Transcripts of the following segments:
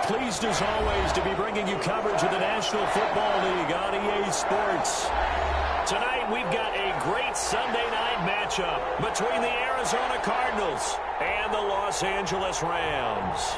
pleased as always to be bringing you coverage of the National Football League on EA Sports. Tonight we've got a great Sunday night matchup between the Arizona Cardinals and the Los Angeles Rams.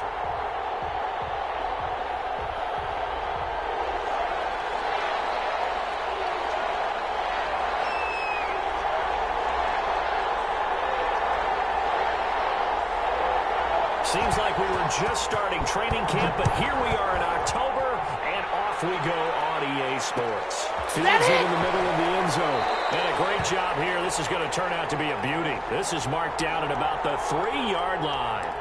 Seems like we were just starting training camp, but here we are in October, and off we go on EA Sports. Fields it in the middle of the end zone. And a great job here. This is going to turn out to be a beauty. This is marked down at about the 3-yard line.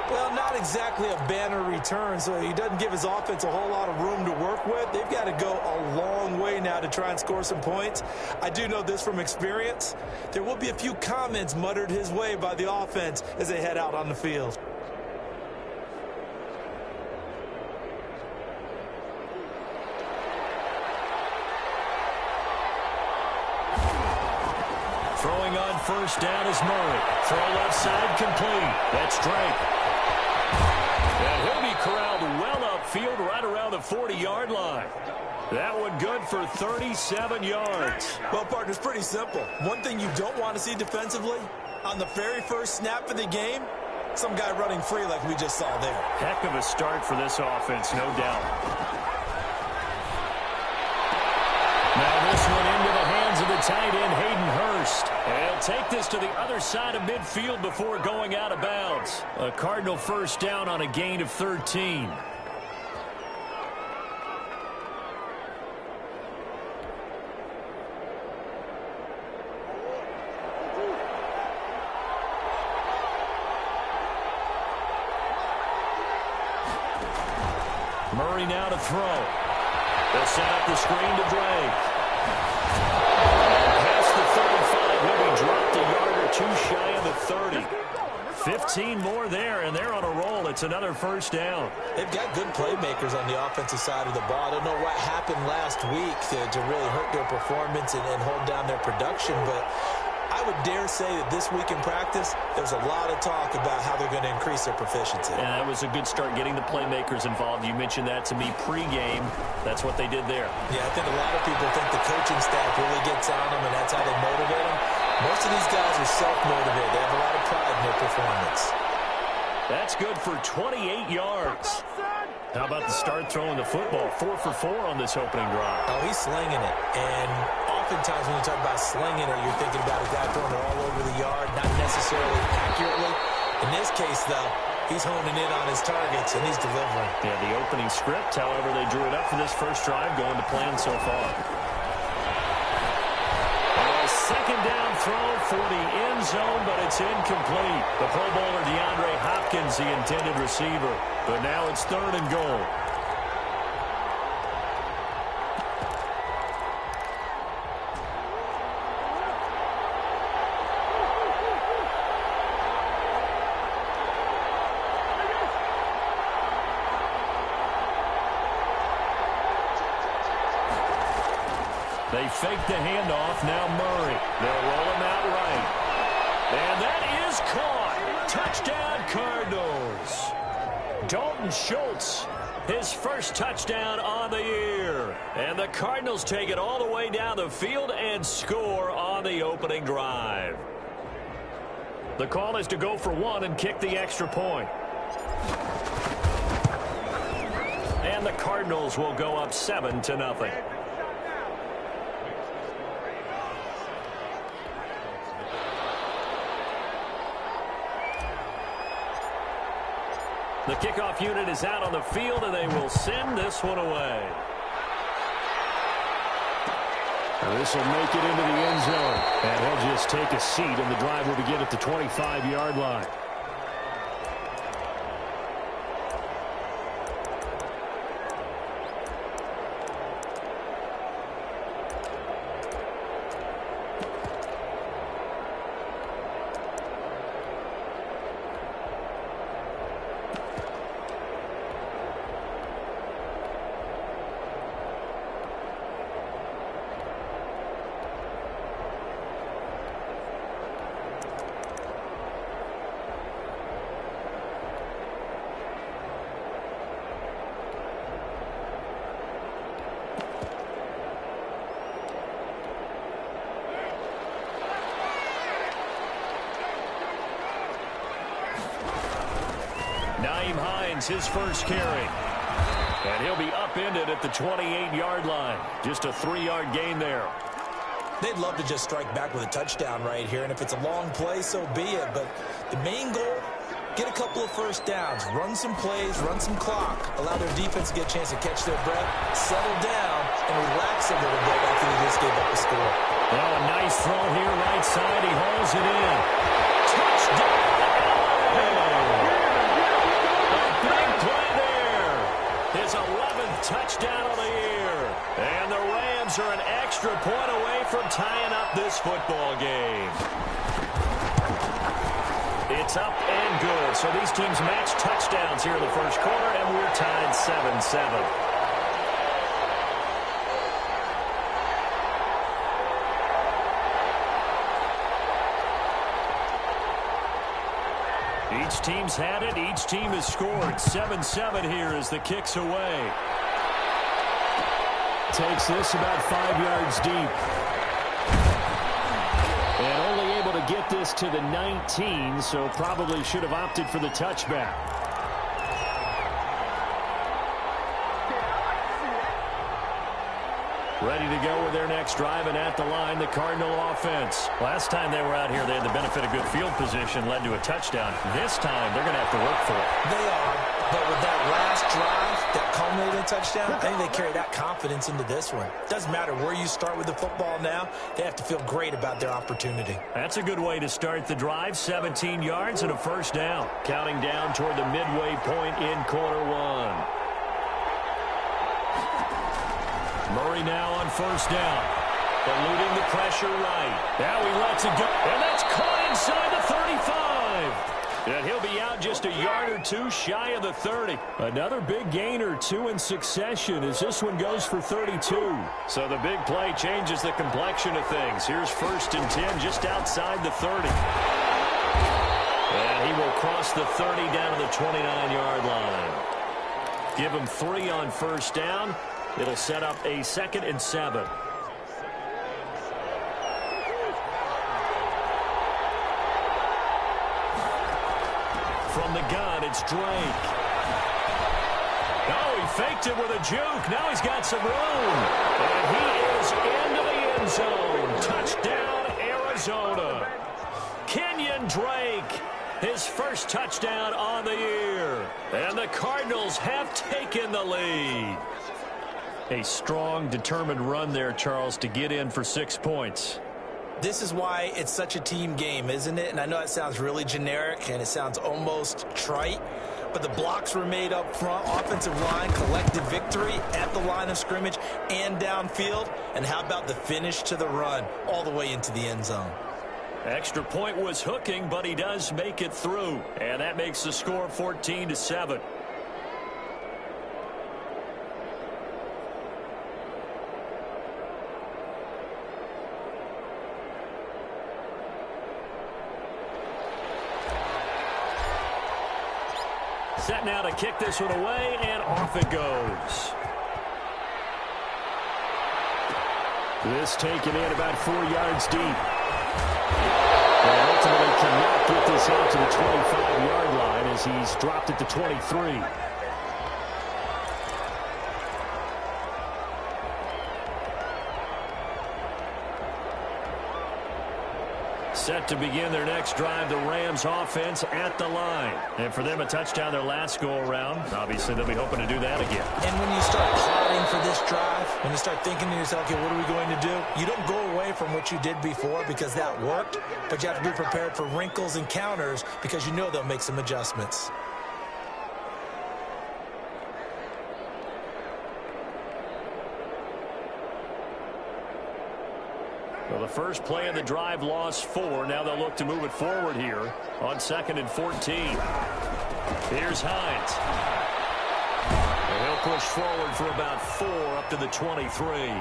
Well, not exactly a banner return, so he doesn't give his offense a whole lot of room to work with. They've got to go a long way now to try and score some points. I do know this from experience. There will be a few comments muttered his way by the offense as they head out on the field. Throwing on first down is Murray. Throw left side complete. That's Drake. And he'll be corralled well upfield right around the 40-yard line. That one good for 37 yards. Well, partner, it's pretty simple. One thing you don't want to see defensively, on the very first snap of the game, some guy running free like we just saw there. Heck of a start for this offense, no doubt. Now this one into the hands of the tight end, Hayden Hurst. And he'll take this to the other side of midfield before going out of bounds. A Cardinal first down on a gain of 13. Murray now to throw. They'll set up the screen to Drake. Past the 35, he'll be dropped a yard or two shy of the 30. 15 more there, and they're on a roll. It's another first down. They've got good playmakers on the offensive side of the ball. I don't know what happened last week to really hurt their performance and hold down their production, but I would dare say that this week in practice, there's a lot of talk about how they're going to increase their proficiency. And that was a good start getting the playmakers involved. You mentioned that to me pregame. That's what they did there. Yeah, I think a lot of people think the coaching staff really gets on them, and that's how they motivate them. Most of these guys are self-motivated. They have a lot of pride in their performance. That's good for 28 yards. How about the start throwing the football? 4 for 4 on this opening drive. Oh, he's slinging it. And oftentimes when you talk about slinging it, you're thinking about a guy throwing it all over the yard, not necessarily accurately. In this case, though, he's honing in on his targets, and he's delivering. Yeah, the opening script, however, they drew it up for this first drive, going to plan so far. Second down throw for the end zone, but it's incomplete. The Pro Bowler DeAndre Hopkins, the intended receiver. But now it's 3rd and goal. They fake the handoff. Now Murray. They'll roll him out right. And that is caught. Touchdown, Cardinals. Dalton Schultz, his first touchdown on the year. And the Cardinals take it all the way down the field and score on the opening drive. The call is to go for 1 and kick the extra point. And the Cardinals will go up 7-0. The kickoff unit is out on the field, and they will send this one away. This will make it into the end zone. And he'll just take a seat, and the drive will begin at the 25-yard line. Nyheim Hines, his first carry. And he'll be upended at the 28-yard line. Just a 3-yard gain there. They'd love to just strike back with a touchdown right here, and if it's a long play, so be it. But the main goal, get a couple of first downs, run some plays, run some clock, allow their defense to get a chance to catch their breath, settle down, and relax a little bit after they just gave up a score. Well, a nice throw here, right side. He hauls it in. Touchdown! A big play there. His 11th touchdown of the year. And the Rams are an extra point away from tying up this football game. It's up and good. So these teams match touchdowns here in the first quarter, and we're tied 7-7. Each team's had it. Each team has scored. 7-7 here as the kick's away. Takes this about 5 yards deep. And only able to get this to the 19, so probably should have opted for the touchback. Ready to go with their next drive, and at the line, the Cardinal offense. Last time they were out here, they had the benefit of good field position, led to a touchdown. This time, they're going to have to work for it. They are, but with that last drive that culminated in a touchdown, I think they carry that confidence into this one. Doesn't matter where you start with the football now, they have to feel great about their opportunity. That's a good way to start the drive. 17 yards and a first down. Counting down toward the midway point in quarter one. Murray now on first down. Eluding the pressure right. Now he lets it go. And that's caught inside the 35. And he'll be out just a yard or two shy of the 30. Another big gain or two in succession as this one goes for 32. So the big play changes the complexion of things. Here's 1st and 10 just outside the 30. And he will cross the 30 down to the 29-yard line. Give him 3 on first down. It'll set up a 2nd and 7. From the gun, it's Drake. Oh, he faked it with a juke. Now he's got some room. And he is into the end zone. Touchdown, Arizona. Kenyon Drake, his first touchdown on the year. And the Cardinals have taken the lead. A strong, determined run there, Charles, to get in for 6 points. This is why it's such a team game, isn't it? And I know it sounds really generic and it sounds almost trite, but the blocks were made up front, offensive line, collective victory at the line of scrimmage and downfield. And how about the finish to the run all the way into the end zone? Extra point was hooking, but he does make it through. And that makes the score 14-7. Set now to kick this one away, and off it goes. This taken in about 4 yards deep. And ultimately cannot get this out to the 25-yard line as he's dropped it to 23. Set to begin their next drive, the Rams offense at the line. And for them, a touchdown their last go-around. Obviously, they'll be hoping to do that again. And when you start plotting for this drive, when you start thinking to yourself, okay, what are we going to do? You don't go away from what you did before because that worked, but you have to be prepared for wrinkles and counters because you know they'll make some adjustments. Well, the first play of the drive lost 4. Now they'll look to move it forward here on 2nd and 14. Here's Hines. And he'll push forward for about 4 up to the 23.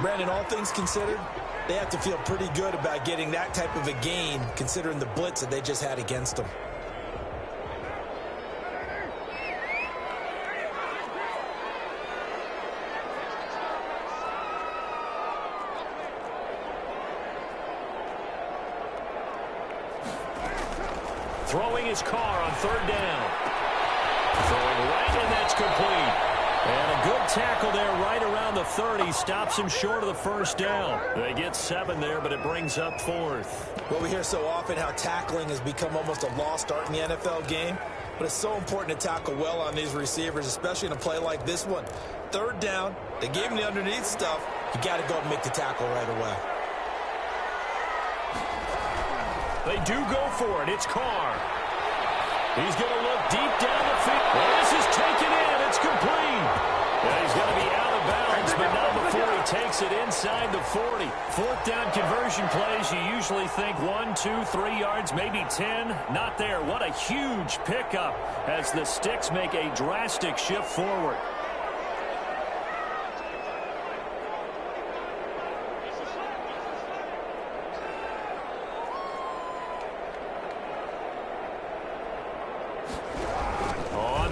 Brandon, all things considered, they have to feel pretty good about getting that type of a gain considering the blitz that they just had against them. Throwing his car on third down. Throwing right, and that's complete. And a good tackle there right around the 30. Stops him short of the first down. They get 7 there, but it brings up 4th. Well, we hear so often how tackling has become almost a lost art in the NFL game. But it's so important to tackle well on these receivers, especially in a play like this one. Third down, they gave him the underneath stuff. You got to go and make the tackle right away. They do go for it. It's Carr. He's going to look deep down the field. Well, this is taken in. It's complete. Yeah, he's going to be out of bounds, but not before he takes it inside the 40. Fourth down conversion plays, you usually think 1, 2, 3 yards, maybe 10. Not there. What a huge pickup as the Sticks make a drastic shift forward.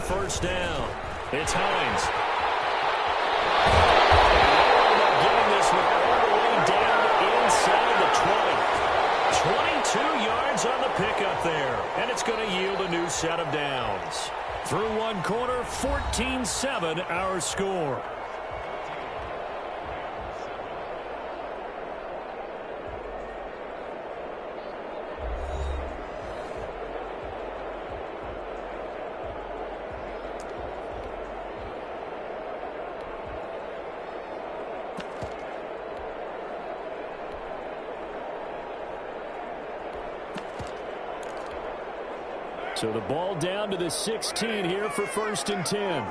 First down. It's Hines. Getting this one all the way down inside the 20. 22 yards on the pickup there. And it's going to yield a new set of downs. Through one quarter, 14-7 our score. So the ball down to the 16 here for 1st and 10.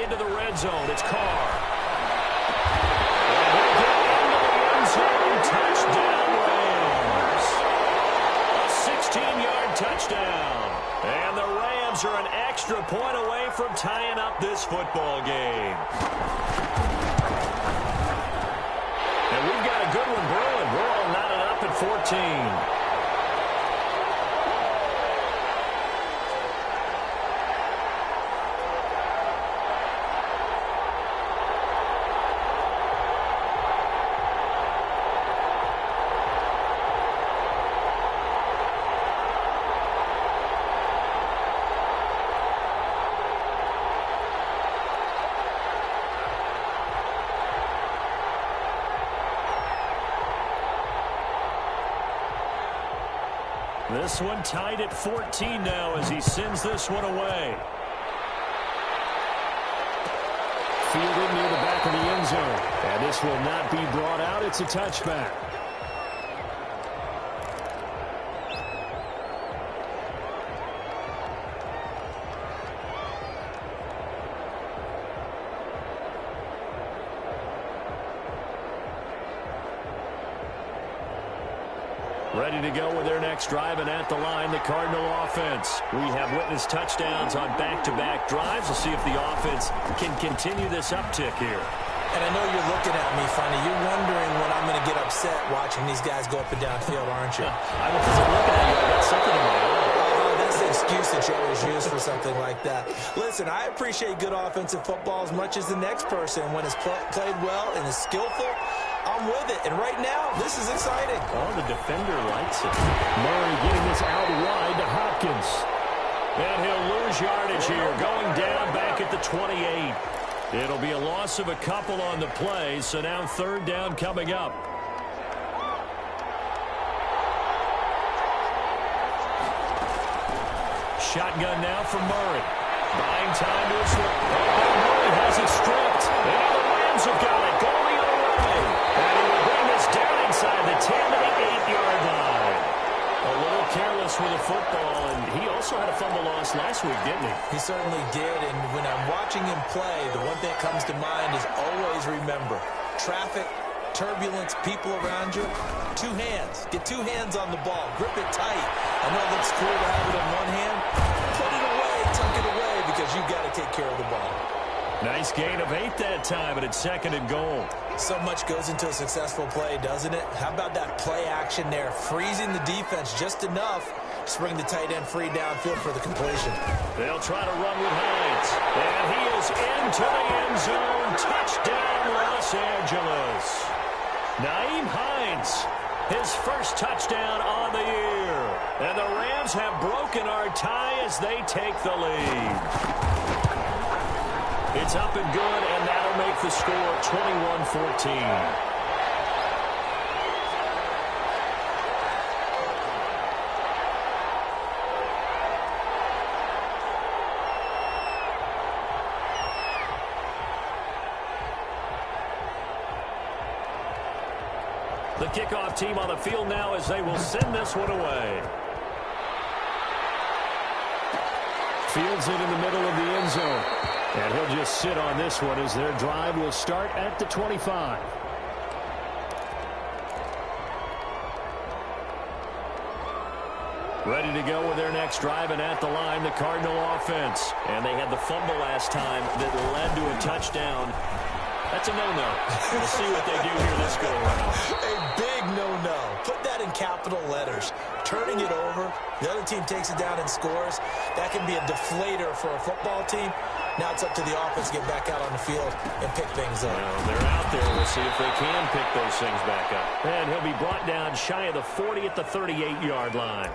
Into the red zone. It's Carr. And he'll get into the end zone. Touchdown, Rams. A 16-yard touchdown. And the Rams are an extra point away from tying up this football game. And we've got a good one brewing. We're all knotted up at 14. This one tied at 14 now as he sends this one away. Fielded near the back of the end zone. And this will not be brought out. It's a touchback. Ready to go with their next drive, and at the line, the Cardinal offense. We have witnessed touchdowns on back-to-back drives. We'll see if the offense can continue this uptick here. And I know you're looking at me funny. You're wondering when I'm going to get upset watching these guys go up and down field, aren't you? I wasn't looking at you. I got something in my eye. Oh, that's the excuse that you always use for something like that. Listen, I appreciate good offensive football as much as the next person. When it's played well and is skillful, I'm with it. And right now, this is exciting. Oh, the defender likes it. Murray getting this out wide to Hopkins. And he'll lose yardage here, going down back at the 28. It'll be a loss of a couple on the play, so now third down coming up. Shotgun now for Murray. Buying time to his right. Murray has it stripped. And the Rams have got it going away. And he will bring this down inside the 10 to the 8-yard line. A little careless with the football, and he also had a fumble loss last week, didn't he? He certainly did, and when I'm watching him play, the one thing that comes to mind is always remember, traffic, turbulence, people around you, two hands. Get two hands on the ball. Grip it tight. I know it looks cool to have it in one hand. Put it away, tuck it away, because you've got to take care of the ball. Nice gain of 8 that time, and it's 2nd and goal. So much goes into a successful play, doesn't it? How about that play action there? Freezing the defense just enough to bring the tight end free downfield for the completion. They'll try to run with Hines. And he is into the end zone. Touchdown, Los Angeles. Nyheim Hines his first touchdown on the year. And the Rams have broken our tie as they take the lead. It's up and good, and that'll make the score 21-14. The kickoff team on the field now as they will send this one away. Fields it in the middle of the end zone. And he'll just sit on this one as their drive will start at the 25. Ready to go with their next drive, and at the line, the Cardinal offense. And they had the fumble last time that led to a touchdown. That's a no-no. We'll see what they do here this go-around. A big no-no. Put that in capital letters. Turning it over, the other team takes it down and scores. That can be a deflator for a football team. Now it's up to the offense to get back out on the field and pick things up. Well, they're out there. We'll see if they can pick those things back up. And he'll be brought down shy of the 40 at the 38-yard line.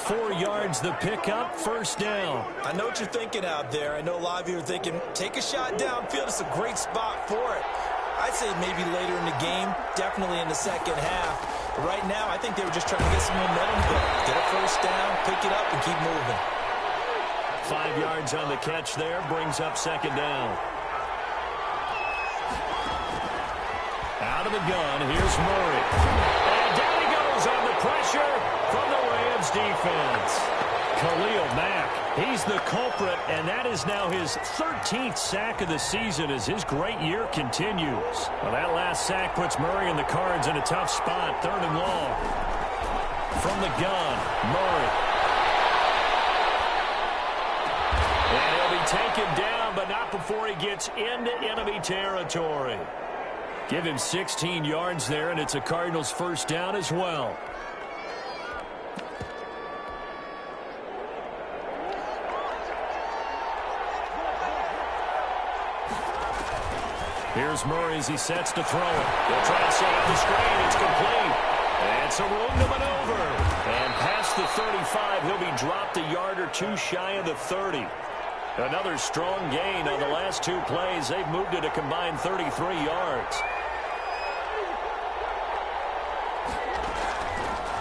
4 yards the pickup, first down. I know what you're thinking out there. I know a lot of you are thinking, take a shot downfield. It's a great spot for it. I'd say maybe later in the game, definitely in the second half. But right now, I think they were just trying to get some momentum going. Get a first down, pick it up, and keep moving. 5 yards on the catch there, brings up second down. Out of the gun, here's Murray. And down he goes on the pressure from the Rams defense. Khalil Mack, he's the culprit, and that is now his 13th sack of the season as his great year continues. Well, that last sack puts Murray and the Cards in a tough spot, 3rd and long. From the gun, Murray. And he'll be taken down, but not before he gets into enemy territory. Give him 16 yards there, and it's a Cardinals first down as well. Here's Murray as he sets to throw it. They'll try to set up the screen. It's complete. And some room to maneuver. And past the 35, he'll be dropped a yard or two shy of the 30. Another strong gain on the last 2 plays. They've moved it a combined 33 yards.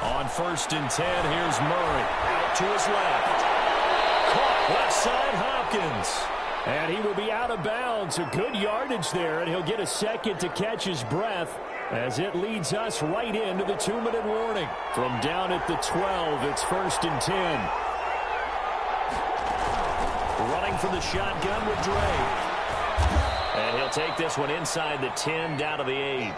On 1st and 10, here's Murray. Out to his left. Caught left side, Hopkins. And he will be out of bounds. A good yardage there, and he'll get a second to catch his breath as it leads us right into the 2-minute warning. From down at the 12, it's 1st and 10. Running for the shotgun with Dre. And he'll take this one inside the 10, down to the 8.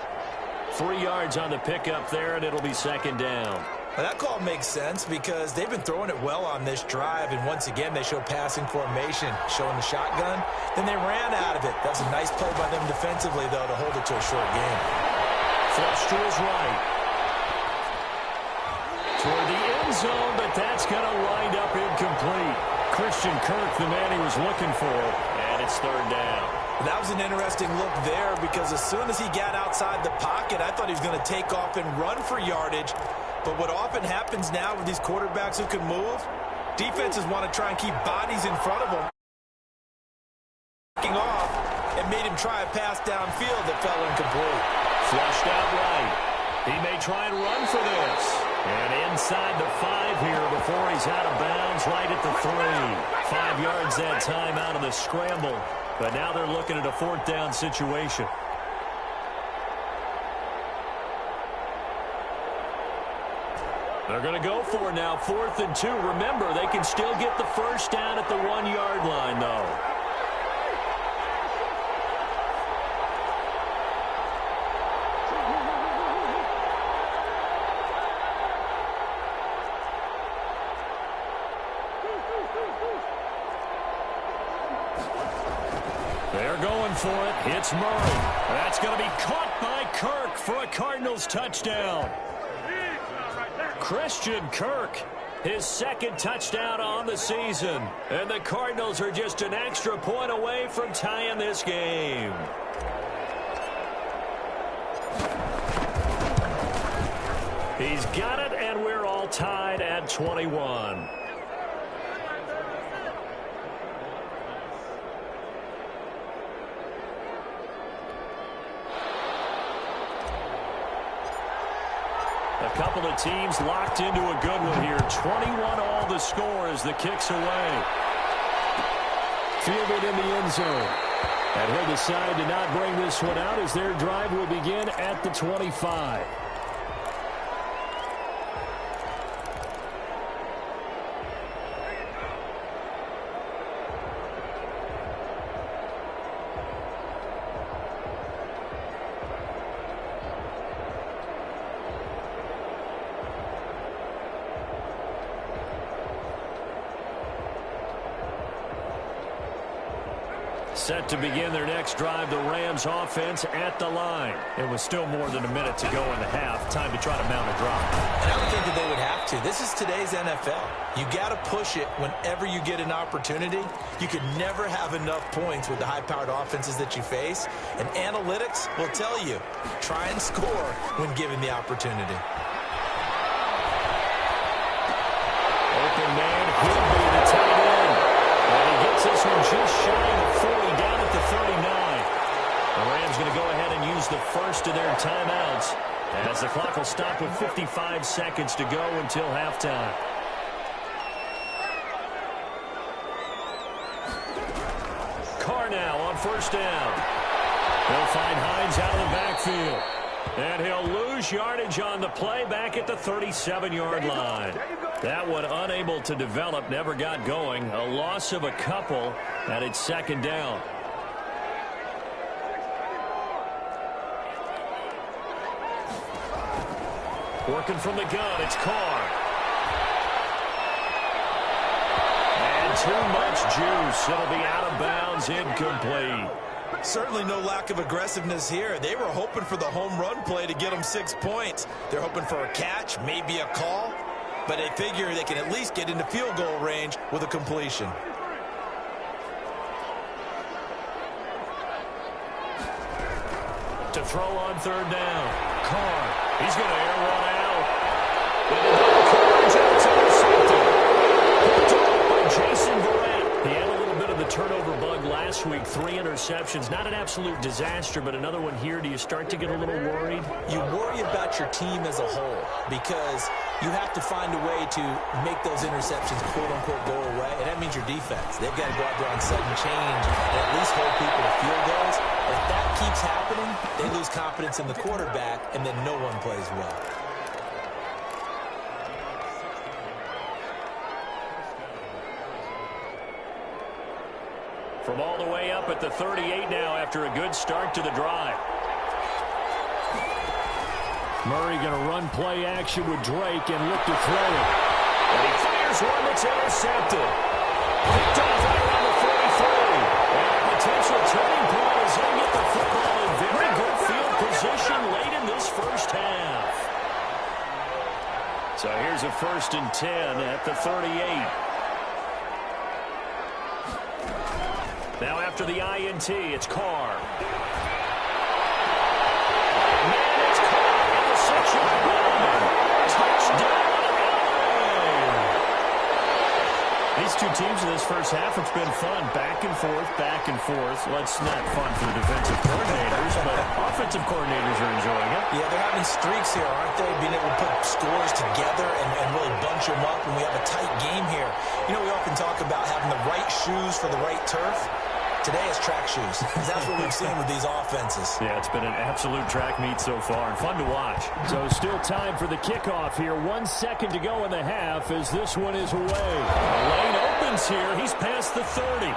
3 yards on the pickup there, and it'll be second down. Well, that call makes sense because they've been throwing it well on this drive, and once again they show passing formation, showing the shotgun. Then they ran out of it. That was a nice play by them defensively, though, to hold it to a short game. Flush to his right. Toward the end zone, but that's going to wind up incomplete. Christian Kirk, the man he was looking for, and it's 3rd down. That was an interesting look there because as soon as he got outside the pocket, I thought he was going to take off and run for yardage. But what often happens now with these quarterbacks who can move, defenses want to try and keep bodies in front of them. Off and made him try a pass downfield that fell incomplete. Flushed out right. He may try and run for this. And inside the 5 here before he's out of bounds right at the 3. 5 yards that time out of the scramble. But now they're looking at a 4th down situation. They're going to go for now, 4th and 2. Remember, they can still get the first down at the 1-yard line, though. They're going for it. It's Murray. That's going to be caught by Kirk for a Cardinals touchdown. Christian Kirk, his 2nd touchdown on the season. And the Cardinals are just an extra point away from tying this game. He's got it, and we're all tied at 21. A couple of teams locked into a good one here. 21 all the score as the kick's away. Fielded in the end zone. And he'll decide to not bring this one out as their drive will begin at the 25. Set to begin their next drive, the Rams offense at the line. It was still more than a minute to go in the half. Time to try to mount a drive. And I would think that they would have to. This is today's NFL. You got to push it whenever you get an opportunity. You could never have enough points with the high-powered offenses that you face. And analytics will tell you, try and score when given the opportunity. Open man, he'll be the tight end. And he gets this one just shy of 40 down at the 39. The Rams going to go ahead and use the first of their timeouts as the clock will stop with 55 seconds to go until halftime. Carr now on first down. He'll find Hines out of the backfield. And he'll lose yardage on the play back at the 37-yard line. That one unable to develop, never got going. A loss of a couple, and it's second down. Working from the gun, it's Carr. And too much juice. It'll be out of bounds, incomplete. Certainly no lack of aggressiveness here. They were hoping for the home run play to get them 6 points. They're hoping for a catch, maybe a call. But they figure they can at least get into field goal range with a completion. To throw on third down. Carr. He's going to air one out. And the double coverage, and it's intercepted. Picked up by Jason Verrett. He had a little bit of the turnover bug last week. 3 interceptions. Not an absolute disaster, but another one here. Do you start to get a little worried? You worry about your team as a whole because you have to find a way to make those interceptions, quote-unquote, go away, and that means your defense. They've got to go out there on sudden change and at least hold people to field goals. If that keeps happening, they lose confidence in the quarterback, and then no one plays well. From all the way up at the 38 now after a good start to the drive. Murray going to run play action with Drake and look to throw it. And he fires one that's intercepted. Picked off right around the 43. And a potential turning point as they get the football in very good field position late in this first half. So here's a 1st and 10 at the 38. Now after the INT, it's Carr. These two teams in this first half, it's been fun. Back and forth, back and forth. Well, it's not fun for the defensive coordinators, but offensive coordinators are enjoying it. Yeah, they're having streaks here, aren't they? Being able to put scores together and really bunch them up, and we have a tight game here. You know, we often talk about having the right shoes for the right turf. Today it's track shoes. That's what we've seen with these offenses. Yeah, it's been an absolute track meet so far, and fun to watch. So still time for the kickoff here. 1 second to go in the half as this one is away. The lane opens here. He's past the 30.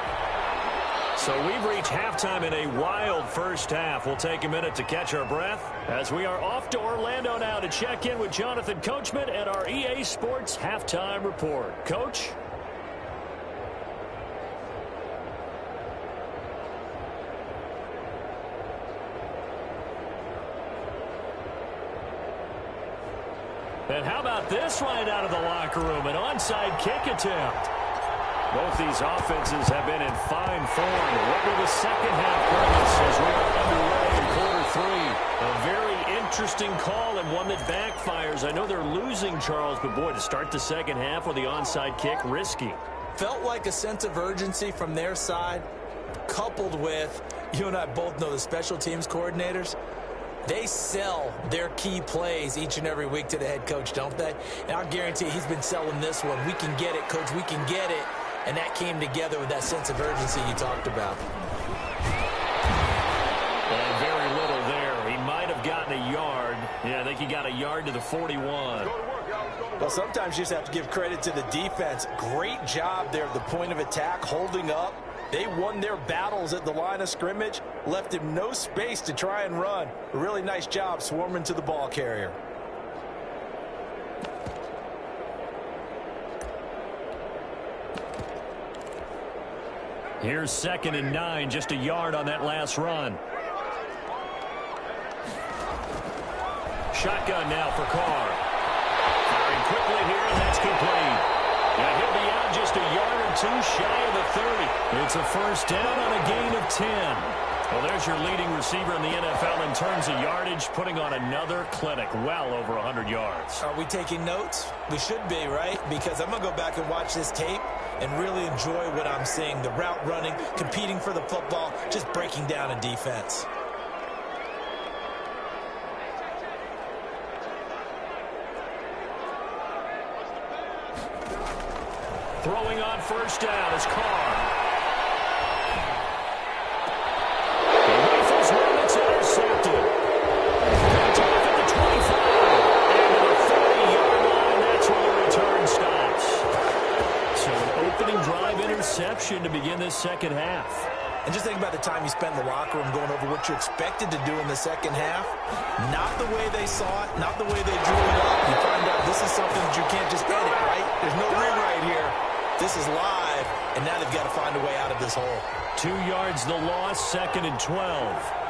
So we've reached halftime in a wild first half. We'll take a minute to catch our breath as we are off to Orlando now to check in with Jonathan Coachman and our EA Sports Halftime Report. Coach? And how about this right out of the locker room? An onside kick attempt. Both these offenses have been in fine form. What will the second half bring us as we are underway in quarter 3? A very interesting call and one that backfires. I know they're losing, Charles, but boy, to start the second half with the onside kick, risky. Felt like a sense of urgency from their side, coupled with, you and I both know the special teams coordinators, they sell their key plays each and every week to the head coach, don't they? And I guarantee he's been selling this one. We can get it, coach, we can get it. And that came together with that sense of urgency you talked about. And very little there. He might have gotten a yard. Yeah, I think he got a yard to the 41. Well, sometimes you just have to give credit to the defense. Great job there at the point of attack, holding up. They won their battles at the line of scrimmage, left him no space to try and run. A really nice job swarming to the ball carrier. Here's 2nd and 9, just a yard on that last run. Shotgun now for Carr. Firing quickly here, and that's complete. And he'll be out just a yard or two shy of the 30. It's a first down on a gain of 10. Well, there's your leading receiver in the NFL in terms of yardage, putting on another clinic, well over 100 yards. Are we taking notes? We should be, right? Because I'm going to go back and watch this tape and really enjoy what I'm seeing. The route running, competing for the football, just breaking down a defense. Throwing on first down is Carr. He rifles one that's intercepted. Picked off at the 25. And to the 30-yard line, that's where the return stops. So an opening drive interception to begin this second half. And just think about the time you spent in the locker room going over what you expected to do in the second half. Not the way they saw it, not the way they drew it up. You find out this is something that you can't just edit, right? There's no rewrite here. This is live, and now they've got to find a way out of this hole. 2 yards the loss, 2nd and 12.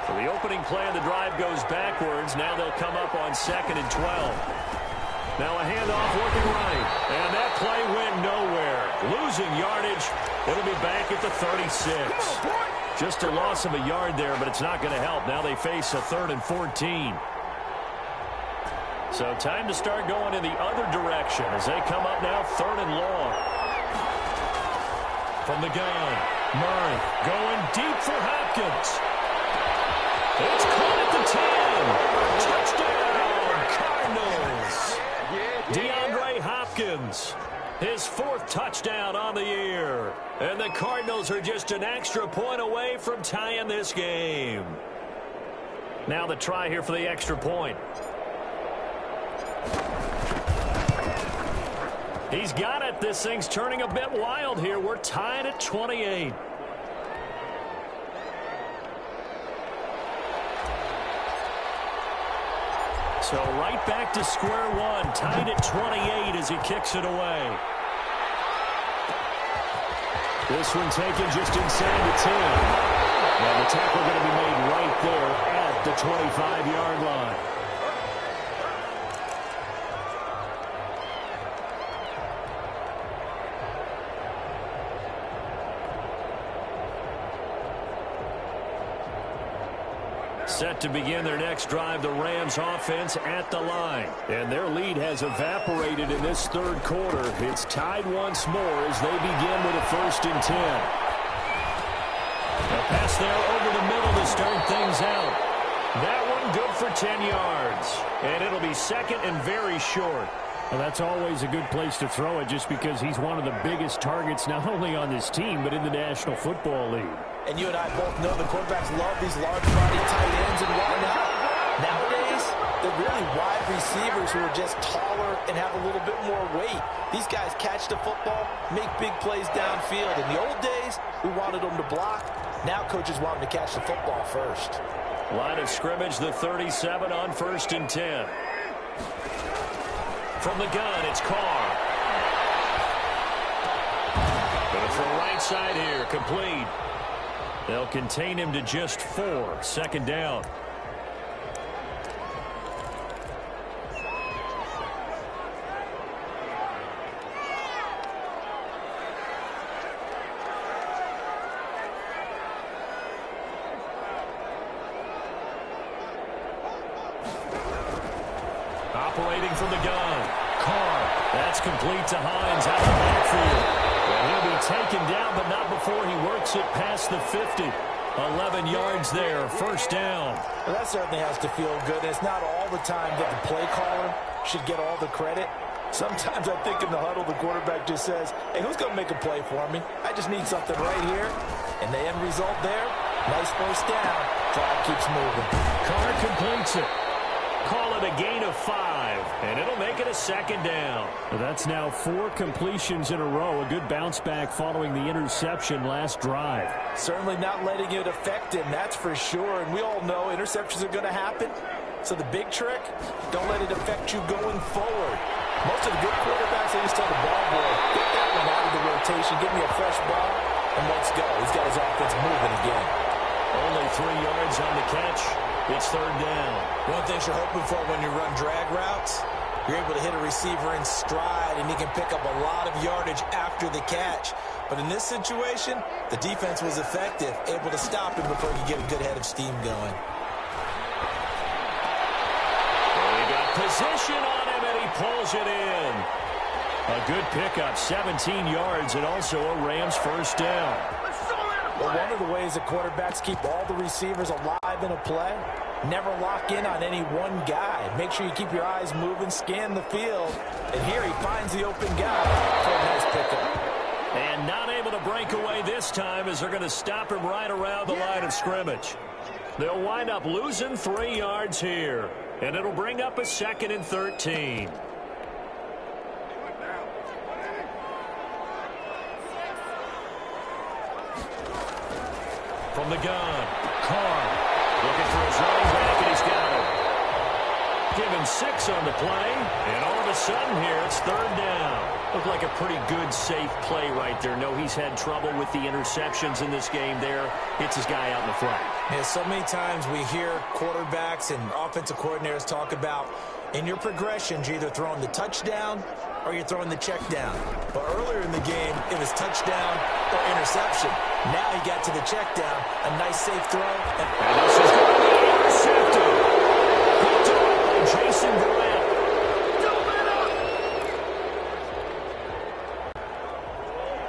So the opening play of the drive goes backwards. Now they'll come up on 2nd and 12. Now a handoff working right. And that play went nowhere. Losing yardage. It'll be back at the 36. Just a loss of a yard there, but it's not going to help. Now they face a 3rd and 14. So time to start going in the other direction as they come up now 3rd and long. From the gun, Murray going deep for Hopkins. It's caught at the 10. Touchdown, Cardinals. DeAndre Hopkins, his 4th touchdown on the year. And the Cardinals are just an extra point away from tying this game. Now the try here for the extra point. He's got it. This thing's turning a bit wild here. We're tied at 28. So right back to square one. Tied at 28 as he kicks it away. This one taken just inside the 10. And the tackle going to be made right there at the 25-yard line. Set to begin their next drive, the Rams offense at the line. And their lead has evaporated in this 3rd quarter. It's tied once more as they begin with a 1st and 10. A pass there over the middle to start things out. That one good for 10 yards. And it'll be 2nd and very short. Well, that's always a good place to throw it just because he's one of the biggest targets not only on this team but in the National Football League. And you and I both know the quarterbacks love these large-body tight ends and whatnot. Nowadays, they're really wide receivers who are just taller and have a little bit more weight. These guys catch the football, make big plays downfield. In the old days, we wanted them to block. Now coaches want them to catch the football first. Line of scrimmage, the 37 on 1st and 10. From the gun, it's Carr. Going to throw right side here, complete. They'll contain him to just 4. 2nd down. Operating from the gun. Carr. That's complete to Hines out of the backfield. And he'll be taken down, but not before he works it past the 50. 11 yards there, first down. Well, that certainly has to feel good. It's not all the time that the play caller should get all the credit. Sometimes I think in the huddle, the quarterback just says, hey, who's going to make a play for me? I just need something right here. And the end result there, nice first down. Drive keeps moving. Carr completes it. Call it a gain of 5, and it'll make it a second down. Well, that's now 4 completions in a row. A good bounce back following the interception last drive. Certainly not letting it affect him, that's for sure. And we all know interceptions are going to happen. So the big trick, don't let it affect you going forward. Most of the good quarterbacks, they just tell the ball boy, get that one out of the rotation, give me a fresh ball, and let's go. He's got his offense moving again. Only 3 yards on the catch. It's third down. One thing you're hoping for when you run drag routes, you're able to hit a receiver in stride, and he can pick up a lot of yardage after the catch. But in this situation, the defense was effective, able to stop him before he could get a good head of steam going. They got position on him, and he pulls it in. A good pickup, 17 yards, and also a Rams first down. Well, one of the ways that quarterbacks keep all the receivers alive in a play, never lock in on any one guy. Make sure you keep your eyes moving, scan the field. And here he finds the open guy for a nice pickup. And not able to break away this time as they're going to stop him right around the line of scrimmage. They'll wind up losing 3 yards here. And it'll bring up a 2nd and 13. From the gun, Carr looking for his running back, and he's got him. Given 6 on the play, and all of a sudden here, it's third down. Looked like a pretty good, safe play right there. No, he's had trouble with the interceptions in this game there. Hits his guy out in the front. Yeah, so many times we hear quarterbacks and offensive coordinators talk about in your progressions, you're either throwing the touchdown or you're throwing the check down. But earlier in the game, it was touchdown or interception. Now he got to the check down, a nice safe throw. And this is going to be intercepted. Picked up by Jason Garrett.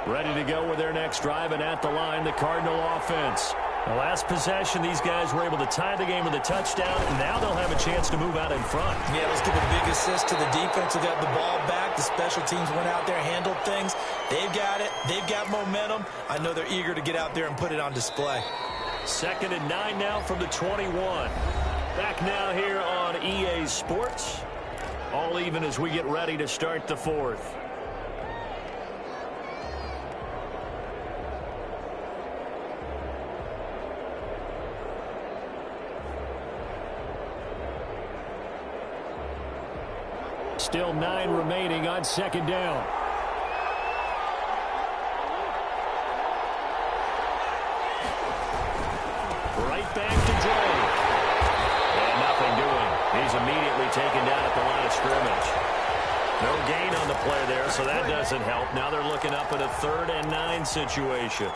Ready to go with their next drive, and at the line, the Cardinal offense. The last possession, these guys were able to tie the game with a touchdown, and now they'll have a chance to move out in front. Yeah, let's give a big assist to the defense who got the ball back. The special teams went out there, handled things. They've got it. They've got momentum. I know they're eager to get out there and put it on display. 2nd and 9 now from the 21. Back now here on EA Sports. All even as we get ready to start the 4th. Still 9 remaining on 2nd down. Right back to Drake. And nothing doing. He's immediately taken down at the line of scrimmage. No gain on the play there, so that doesn't help. Now they're looking up at a 3rd and 9 situation.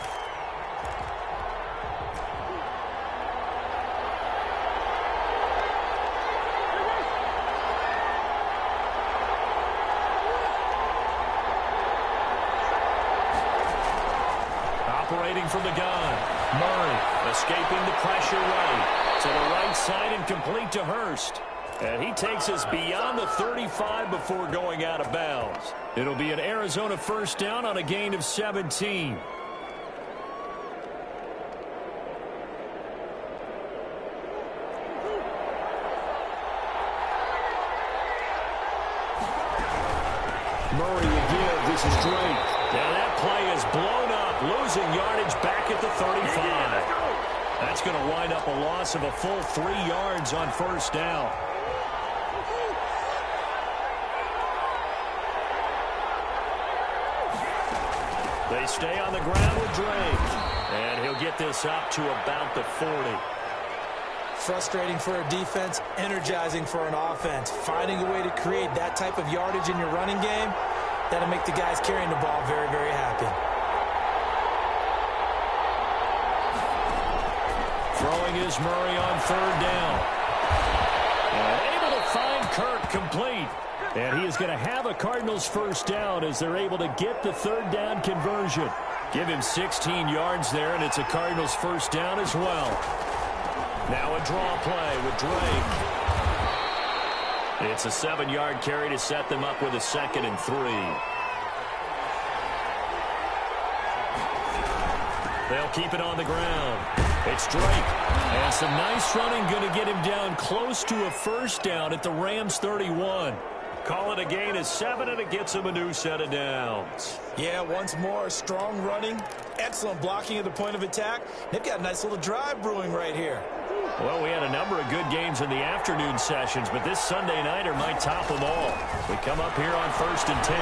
Operating from the gun. Murray escaping the pressure right. To the right side and complete to Hurst. And he takes us beyond the 35 before going out of bounds. It'll be an Arizona first down on a gain of 17. Murray again. This is Drake. Now that play is blown up, losing yardage back at the 35. That's going to wind up a loss of a full 3 yards on first down. They stay on the ground with Drake. And he'll get this up to about the 40. Frustrating for a defense, energizing for an offense. Finding a way to create that type of yardage in your running game, that'll make the guys carrying the ball very, very happy. Throwing is Murray on 3rd down. And able to find Kirk complete. And he is going to have a Cardinals first down as they're able to get the third down conversion. Give him 16 yards there, and it's a Cardinals first down as well. Now a draw play with Drake. It's a 7-yard carry to set them up with a 2nd and 3. They'll keep it on the ground. It's Drake. And some nice running going to get him down close to a first down at the Rams 31. Call it a gain of 7, and it gets him a new set of downs. Yeah, once more, strong running, excellent blocking at the point of attack. They've got a nice little drive brewing right here. Well, we had a number of good games in the afternoon sessions, but this Sunday nighter might top them all. We come up here on 1st and 10.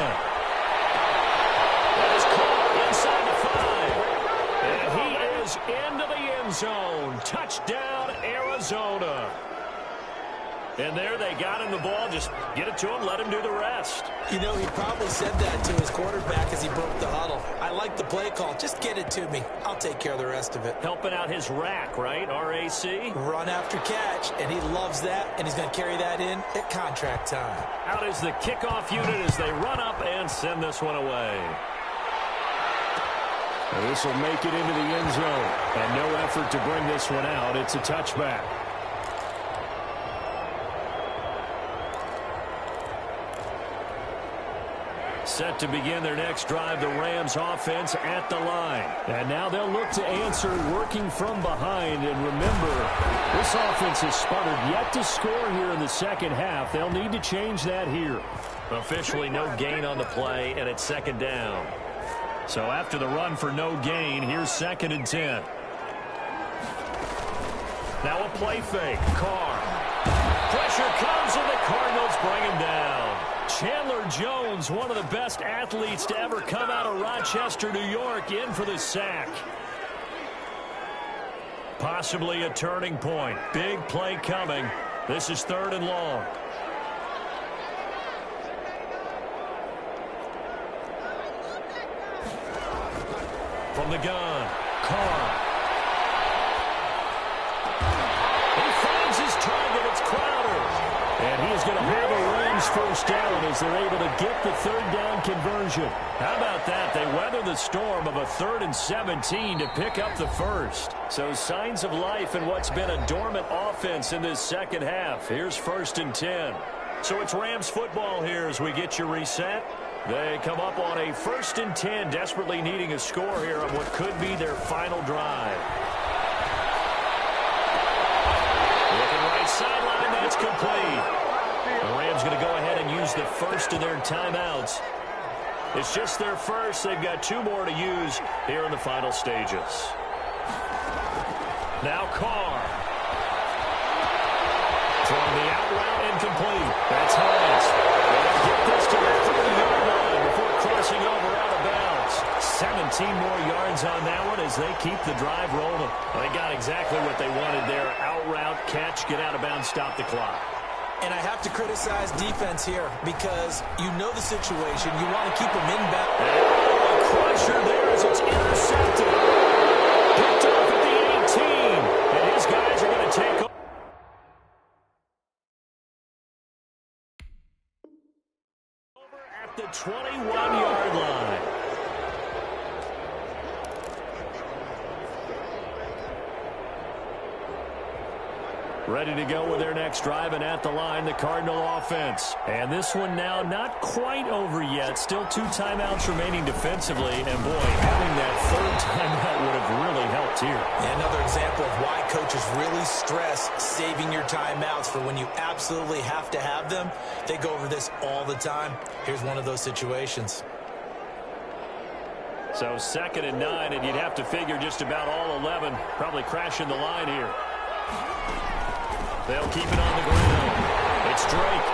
That is caught inside the 5. And he is into the end zone. Touchdown, Arizona. And there they got him the ball. Just get it to him, let him do the rest. You know, he probably said that to his quarterback as he broke the huddle. I like the play call. Just get it to me. I'll take care of the rest of it. Helping out his rack, right? RAC? Run after catch, and he loves that, and he's going to carry that in at contract time. Out is the kickoff unit as they run up and send this one away. And this will make it into the end zone. And no effort to bring this one out. It's a touchback. Set to begin their next drive, the Rams offense at the line. And now they'll look to answer working from behind. And remember, this offense has sputtered yet to score here in the second half. They'll need to change that here. Officially no gain on the play, and it's 2nd down. So after the run for no gain, here's 2nd and 10. Now a play fake. Carr. Pressure comes, and the Cardinals bring him down. Chandler Jones, one of the best athletes to ever come out of Rochester, New York, in for the sack. Possibly a turning point. Big play coming. This is 3rd and long. From the gun, Carr. He finds his target. It's Crowder. And he is going to have a Rams first down as they're able to get the 3rd down conversion. How about that? They weather the storm of a 3rd and 17 to pick up the first. So signs of life in what's been a dormant offense in this second half. Here's 1st and 10. So it's Rams football here as we get you reset. They come up on a 1st and 10, desperately needing a score here on what could be their final drive. Looking right sideline, that's complete. The Rams going to go ahead and use the first of their timeouts. It's just their first. They've got 2 more to use here in the final stages. Now Carr. Throwing the out route incomplete. That's Hines. They'll get this to the 30-yard line before crossing over out of bounds. 17 more yards on that one as they keep the drive rolling. They got exactly what they wanted there. Out route, catch, get out of bounds, stop the clock. And I have to criticize defense here because you know the situation. You want to keep them inbound. A crusher there as it's intercepted. Picked off at the 18. And his guys are going to take over. At the 21-yard line. Ready to go with their next drive, and at the line, the Cardinal offense. And this one now not quite over yet. Still 2 timeouts remaining defensively. And, boy, having that 3rd timeout would have really helped here. Yeah, another example of why coaches really stress saving your timeouts for when you absolutely have to have them. They go over this all the time. Here's one of those situations. So 2nd and 9, and you'd have to figure just about all 11 probably crashing the line here. They'll keep it on the ground. It's Drake.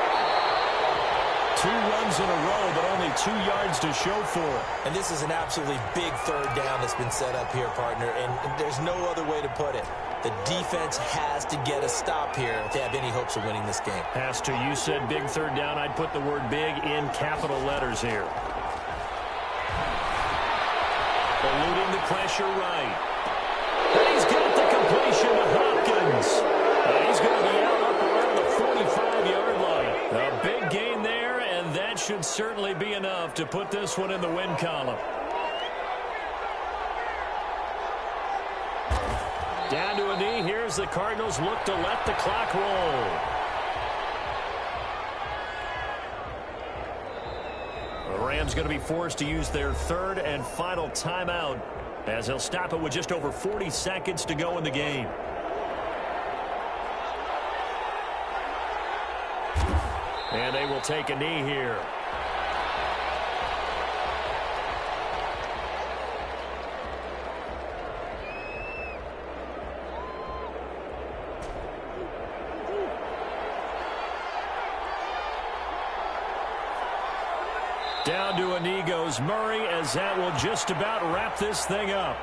2 runs in a row, but only 2 yards to show for it. And this is an absolutely big 3rd down that's been set up here, partner, and there's no other way to put it. The defense has to get a stop here if they have any hopes of winning this game. Has to. You said big 3rd down. I'd put the word big in capital letters here. Eluding the pressure right. And he's got the completion to Hopkins. And he's going to be out up around the 45-yard line. should certainly be enough to put this one in the win column. Down to a knee. Here's the Cardinals look to let the clock roll. The Rams going to be forced to use their third and final timeout as they'll stop it with just over 40 seconds to go in the game. And they will take a knee here. Down to a knee goes Murray, as that will just about wrap this thing up.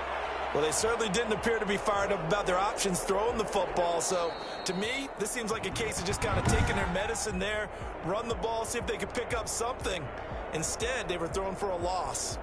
Well, they certainly didn't appear to be fired up about their options throwing the football. So, to me, this seems like a case of just kind of taking their medicine there, run the ball, see if they could pick up something. Instead, they were throwing for a loss.